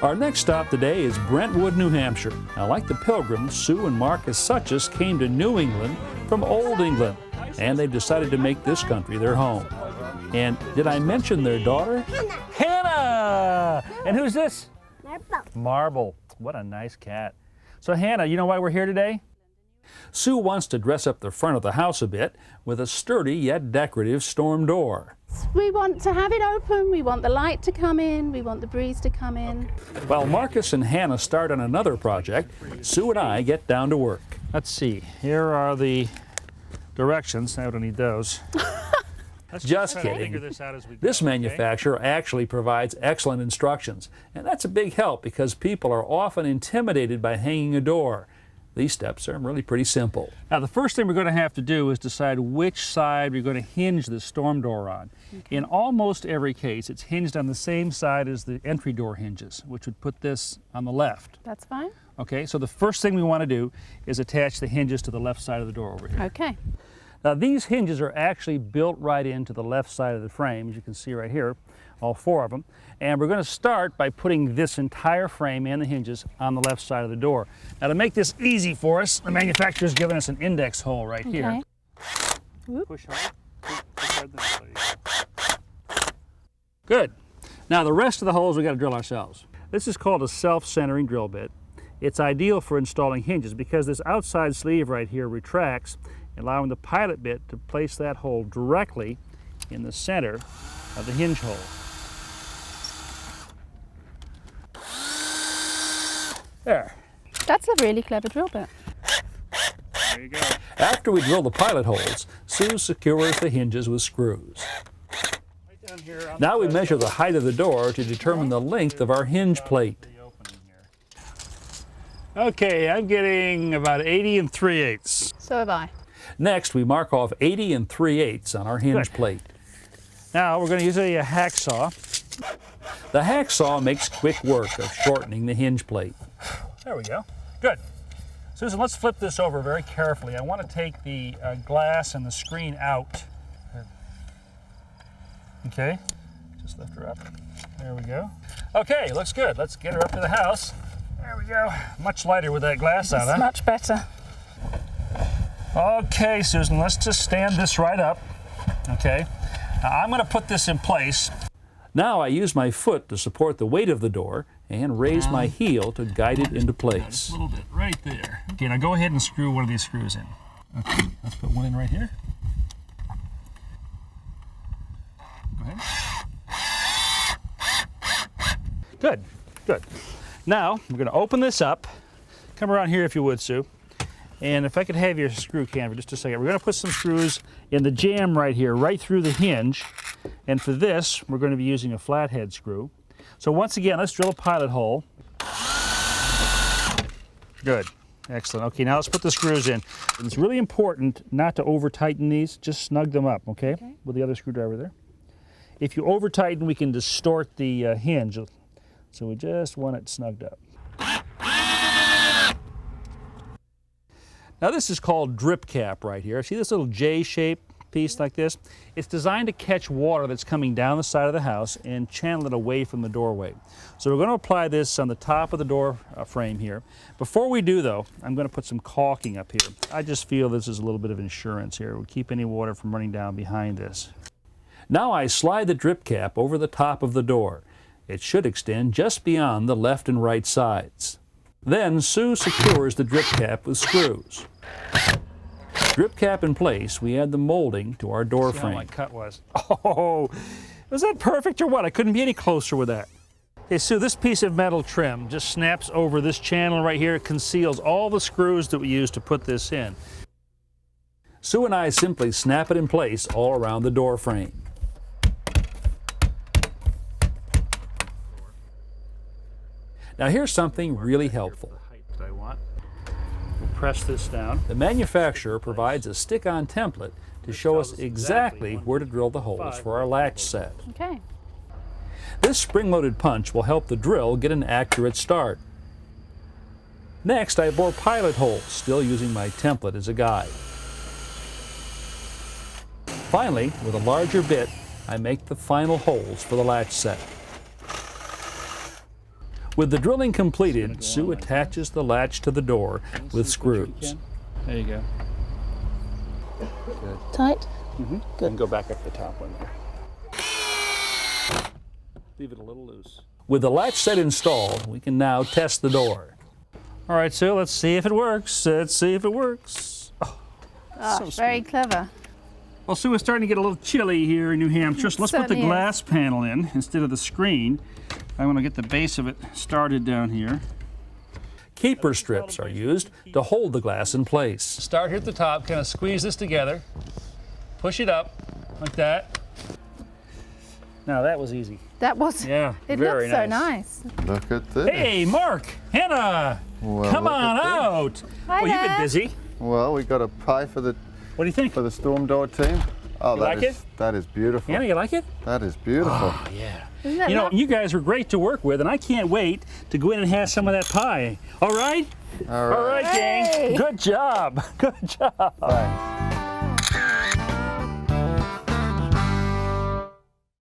Our next stop today is Brentwood, New Hampshire. Now, like the Pilgrims, Sue and Marcus Suchess came to New England from Old England, and they've decided to make this country their home. And did I mention their daughter? Hannah! And who's this? Marble. Marble. What a nice cat. So Hannah, you know why we're here today? Sue wants to dress up the front of the house a bit with a sturdy yet decorative storm door. We want to have it open, we want the light to come in, we want the breeze to come in. While Marcus and Hannah start on another project, Sue and I get down to work. Let's see, here are the directions. I don't need those. Just kidding. This manufacturer actually provides excellent instructions, and that's a big help because people are often intimidated by hanging a door. These steps are really pretty simple. Now, the first thing we're going to have to do is decide which side we're going to hinge the storm door on. Okay. In almost every case, it's hinged on the same side as the entry door hinges, which would put this on the left. That's fine. Okay, so the first thing we want to do is attach the hinges to the left side of the door over here. Okay. Now, these hinges are actually built right into the left side of the frame, as you can see right here, all four of them. And we're going to start by putting this entire frame and the hinges on the left side of the door. Now, to make this easy for us, the manufacturer's given us an index hole right here. Push hard. Push hard. There you go. Good. Now, the rest of the holes we got to drill ourselves. This is called a self-centering drill bit. It's ideal for installing hinges because this outside sleeve right here retracts, allowing the pilot bit to place that hole directly in the center of the hinge hole. There. That's a really clever drill bit. There you go. After we drill the pilot holes, Sue secures the hinges with screws. Right down here now we measure the height of the door to determine the length of our hinge plate. Okay, I'm getting about 80 3/8. So have I. Next, we mark off 80 3/8 on our hinge plate. Now, we're going to use a hacksaw. The hacksaw makes quick work of shortening the hinge plate. There we go. Good. Susan, let's flip this over very carefully. I want to take the glass and the screen out. Okay, just lift her up. There we go. Okay, looks good. Let's get her up to the house. There we go. Much lighter with that glass on, huh? It's much better. Okay, Susan, let's just stand this right up. Okay. Now I'm going to put this in place. Now I use my foot to support the weight of the door and raise my heel to guide it into place. A little bit right there. Okay, now go ahead and screw one of these screws in. Okay, let's put one in right here. Go ahead. Good, good. Now we're going to open this up. Come around here if you would, Sue. And if I could have your screw can for just a second. We're going to put some screws in the jamb right here, right through the hinge. And for this, we're going to be using a flathead screw. So once again, let's drill a pilot hole. Good. Excellent. Okay, now let's put the screws in. And it's really important not to over-tighten these. Just snug them up, okay? With the other screwdriver there. If you over-tighten, we can distort the hinge. So we just want it snugged up. Now this is called drip cap right here. See this little J-shaped piece like this? It's designed to catch water that's coming down the side of the house and channel it away from the doorway. So we're going to apply this on the top of the door frame here. Before we do though, I'm going to put some caulking up here. I just feel this is a little bit of insurance here. It will keep any water from running down behind this. Now I slide the drip cap over the top of the door. It should extend just beyond the left and right sides. Then Sue secures the drip cap with screws. Drip cap in place, we add the molding to our door frame. How my cut was. Oh, was that perfect or what? I couldn't be any closer with that. Okay, Sue, this piece of metal trim just snaps over this channel right here. It conceals all the screws that we used to put this in. Sue and I simply snap it in place all around the door frame. Now here's something really helpful. We'll press this down. The manufacturer provides a stick-on template to show us exactly where to drill the holes for our latch set. Okay. This spring-loaded punch will help the drill get an accurate start. Next, I bore pilot holes, still using my template as a guide. Finally, with a larger bit, I make the final holes for the latch set. With the drilling completed, Sue attaches the latch to the door with screws. There you go. Good. Tight? Good. And go back up the top one there. Leave it a little loose. With the latch set installed, we can now test the door. All right, Sue, let's see if it works. Let's see if it works. Oh, so very sweet. clever. Well, Sue, it's starting to get a little chilly here in New Hampshire, so let's put the certainly glass panel in instead of the screen. I want to get the base of it started down here. Keeper strips are used to hold the glass in place. Start here at the top, kind of squeeze this together, push it up like that. Now that was easy. That was, Yeah, it very looks so nice. nice. Look at this. Hey, Mark, Hannah, Well, come look on at this. out. Hi Well, you've been there. busy. Well, we got a pie for the What do you think? storm door team. Oh, You that like is- it? That is beautiful. Hannah, you like it? That is beautiful. Oh, yeah. Isn't that You know, lovely? you guys were great to work with, and I can't wait to go in and have some of that pie. All right? All right. All right, gang. Hey. Good job. Good job. Thanks.